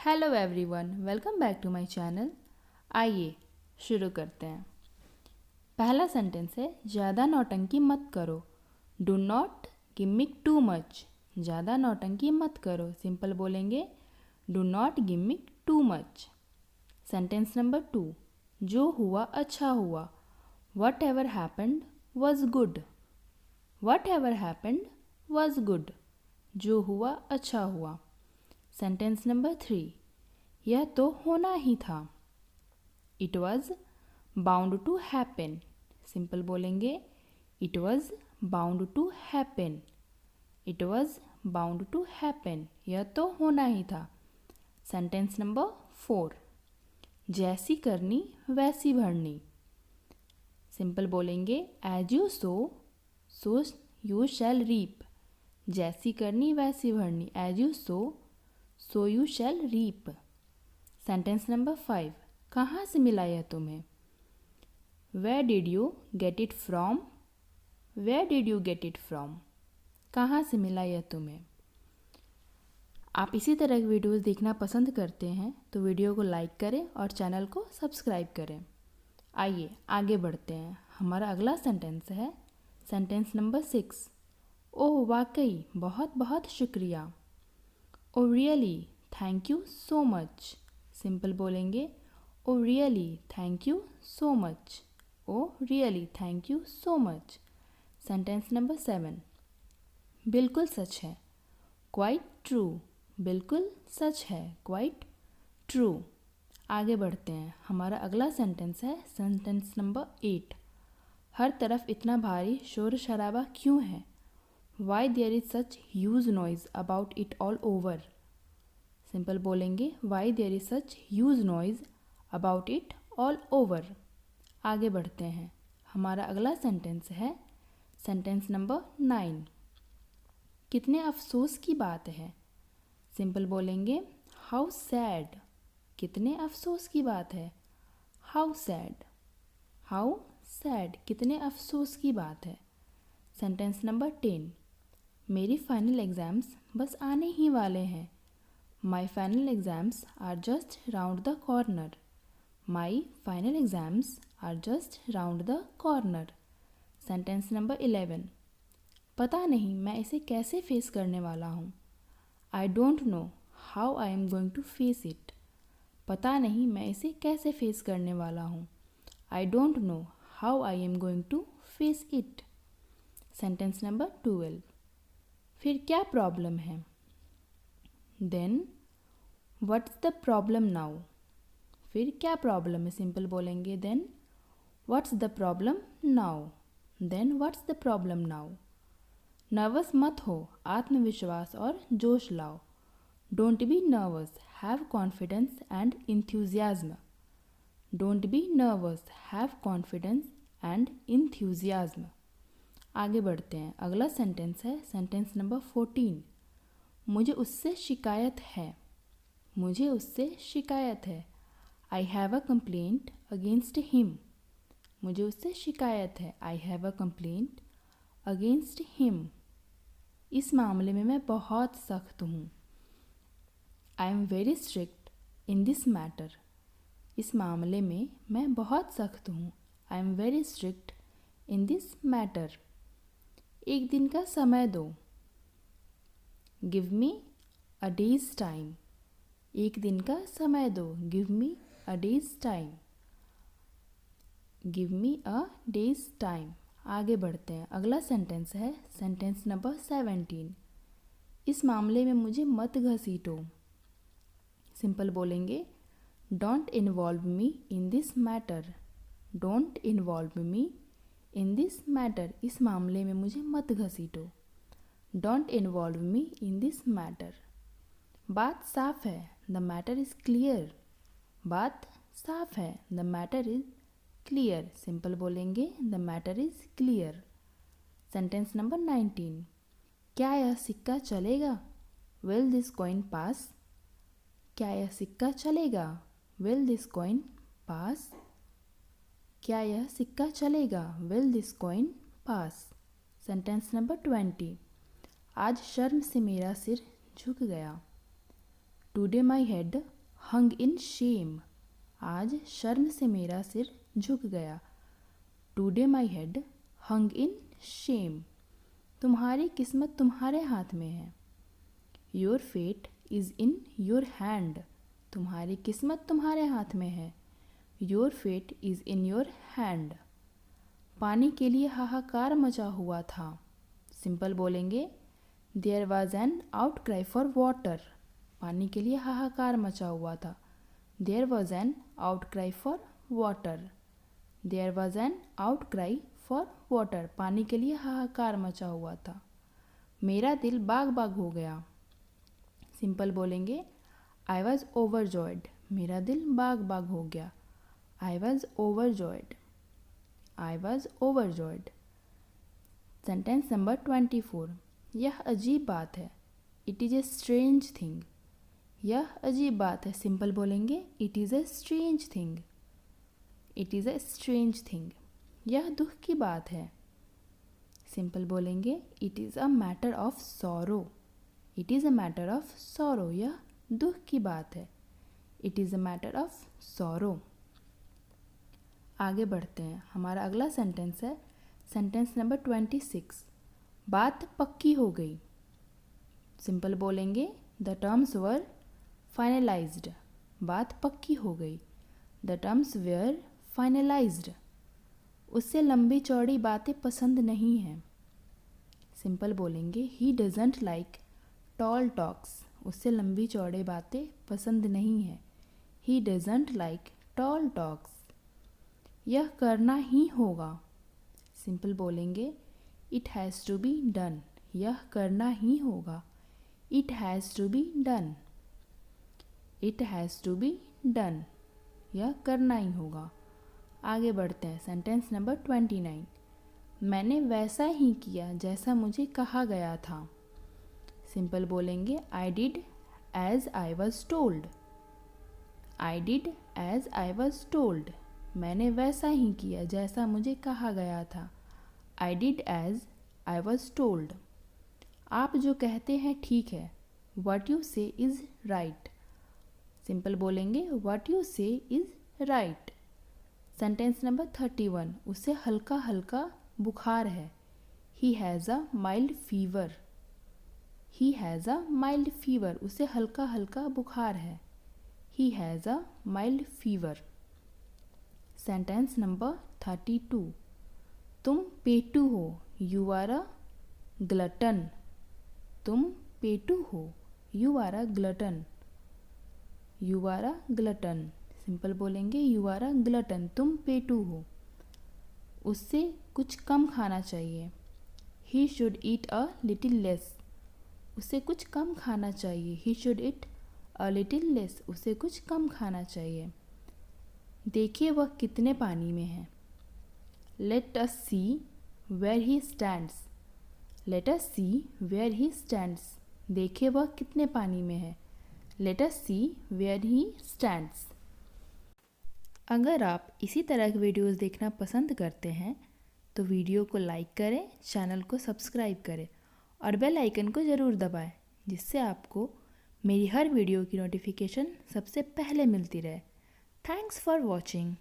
Hello everyone, welcome back to my channel. आइए शुरू करते हैं। पहला सेंटेंस है, ज़्यादा नौटंकी मत करो। Do not gimmick too much. ज़्यादा नौटंकी मत करो। सिंपल बोलेंगे, do not gimmick too much. Sentence number 2, जो हुआ अच्छा हुआ। What ever happened was good. What ever happened was good. जो हुआ अच्छा हुआ। सेंटेंस नंबर 3, यह तो होना ही था। It was bound to happen. Simple बोलेंगे, it was bound to happen. It was bound to happen. यह तो होना ही था। सेंटेंस नंबर 4, जैसी करनी वैसी भरनी। सिंपल बोलेंगे, as you sow you shall reap. जैसी करनी वैसी भरनी। As you sow you shall reap. Sentence number 5, कहाँ से मिला यह तुम्हें। Where did you get it from. Where did you get it from. कहाँ से मिला यह तुम्हें। आप इसी तरह की वीडियोस देखना पसंद करते हैं तो वीडियो को लाइक करें और चैनल को सब्सक्राइब करें। आइए आगे बढ़ते हैं। हमारा अगला सेंटेंस है सेंटेंस नंबर 6, ओह वाकई बहुत बहुत शुक्रिया। Oh really thank you so much. Simple बोलेंगे, oh really thank you so much. Oh really thank you so much. Sentence number 7, बिल्कुल सच है। Quite true. बिल्कुल सच है। Quite true. आगे बढ़ते हैं। हमारा अगला सेंटेंस है सेंटेंस नंबर 8, हर तरफ इतना भारी शोर शराबा क्यों है। Why there is such huge noise about it all over. Simple बोलेंगे, why there is such huge noise about it all over. आगे बढ़ते हैं। हमारा अगला सेंटेंस है सेंटेंस नंबर 9, कितने अफसोस की बात है। सिंपल बोलेंगे, हाउ सैड। कितने अफसोस की बात है। How sad. How sad. कितने अफसोस की बात है। सेंटेंस नंबर 10, मेरी फाइनल एग्ज़ाम्स बस आने ही वाले हैं। My final exams are just round the corner. My final exams are just round the corner. Sentence number 11, पता नहीं मैं इसे कैसे फेस करने वाला हूँ। I don't know how I am going to face it. पता नहीं मैं इसे कैसे फेस करने वाला हूँ। I don't know how I am going to face it. Sentence number 12, फिर क्या प्रॉब्लम है। Then what's the problem now. फिर क्या प्रॉब्लम है। सिंपल बोलेंगे, then what's the problem now. Then what's the problem now. Nervous मत हो, आत्मविश्वास और जोश लाओ। Don't be nervous, have confidence and enthusiasm. Don't be nervous, have confidence and enthusiasm. आगे बढ़ते हैं। अगला सेंटेंस है सेंटेंस नंबर 14, मुझे उससे शिकायत है। मुझे उससे शिकायत है। I have a complaint against him. मुझे उससे शिकायत है। I have a complaint against him. इस मामले में मैं बहुत सख्त हूँ। I am very strict in this matter. इस मामले में मैं बहुत सख्त हूँ। I am very strict in this matter. एक दिन का समय दो। गिव मी अ डेज टाइम। एक दिन का समय दो। गिव मी अ डेज टाइम। गिव मी अ डेज टाइम। आगे बढ़ते हैं। अगला सेंटेंस है सेंटेंस नंबर 17, इस मामले में मुझे मत घसीटो। सिंपल बोलेंगे, don't involve me in this matter. Don't involve me in this matter. इस मामले में मुझे मत घसीटो। Don't involve me in this matter. बात साफ है, द मैटर इज़ क्लियर। बात साफ है, the matter is clear. Simple बोलेंगे, the matter is clear. Sentence number 19, क्या यह सिक्का चलेगा। Will this coin pass. क्या यह सिक्का चलेगा। Will this coin pass. क्या यह सिक्का चलेगा। Will this coin pass. Sentence number 20, आज शर्म से मेरा सिर झुक गया। Today my head hung in shame. आज शर्म से मेरा सिर झुक गया। Today my head hung in Shem. तुम्हारी किस्मत तुम्हारे हाथ में है। Your fate is in your hand. तुम्हारी किस्मत तुम्हारे हाथ में है। Your fate is in your hand. पानी के लिए हाहाकार मचा हुआ था। सिंपल बोलेंगे there was an outcry for water. पानी के लिए हाहाकार मचा हुआ था। There was an outcry for water. There was an outcry for water. पानी के लिए हाहाकार मचा हुआ था। मेरा दिल बाग बाग हो गया। सिंपल बोलेंगे आई वॉज ओवरजॉयड। मेरा दिल बाग बाग हो गया। I was overjoyed. I was overjoyed. Sentence number 24। यह अजीब बात है। It is a strange thing. यह अजीब बात है। सिंपल बोलेंगे it is a strange thing. It is a strange thing. यह दुख की बात है। सिंपल बोलेंगे it is a matter of sorrow. It is a matter of sorrow. यह दुख की बात है। It is a matter of sorrow. आगे बढ़ते हैं। हमारा अगला सेंटेंस है सेंटेंस नंबर 26। बात पक्की हो गई। सिंपल बोलेंगे द टर्म्स वर फाइनलाइज्ड। बात पक्की हो गई। The terms were finalised. उससे लंबी चौड़ी बातें पसंद नहीं हैं। सिंपल बोलेंगे he doesn't like tall talks. उससे लंबी चौड़ी बातें पसंद नहीं है। He doesn't like tall talks. यह करना ही होगा। सिंपल बोलेंगे it has to be done. यह करना ही होगा। It has to be done. It has to be done. यह करना ही होगा। आगे बढ़ते हैं। Sentence number 29। मैंने वैसा ही किया जैसा मुझे कहा गया था। सिंपल बोलेंगे I did as I was told. I did as I was told. मैंने वैसा ही किया जैसा मुझे कहा गया था। I did as I was told. आप जो कहते हैं ठीक है। What you say is right. Simple बोलेंगे what you say is right. Sentence number 31। उसे हल्का हल्का बुखार है। He has a mild fever. He has a mild fever. उसे हल्का हल्का बुखार है। He has a mild fever. Sentence number 32। तुम पेटू हो। You are a glutton. तुम पेटू हो। You are a glutton. You are a glutton. Simple बोलेंगे यू आर अ ग्लटन। तुम पेटू हो। उससे कुछ कम खाना चाहिए। He should eat a little less. उसे कुछ कम खाना चाहिए। He should eat a little less. उसे कुछ कम खाना चाहिए। देखिए वह कितने पानी में है। Let us see where he stands. Let us see where he stands. देखिए वह कितने पानी में है। Let us see where he stands. अगर आप इसी तरह के वीडियोज़ देखना पसंद करते हैं तो वीडियो को लाइक करें, चैनल को सब्सक्राइब करें और बेल आइकन को ज़रूर दबाएं, जिससे आपको मेरी हर वीडियो की नोटिफिकेशन सबसे पहले मिलती रहे। Thanks for watching.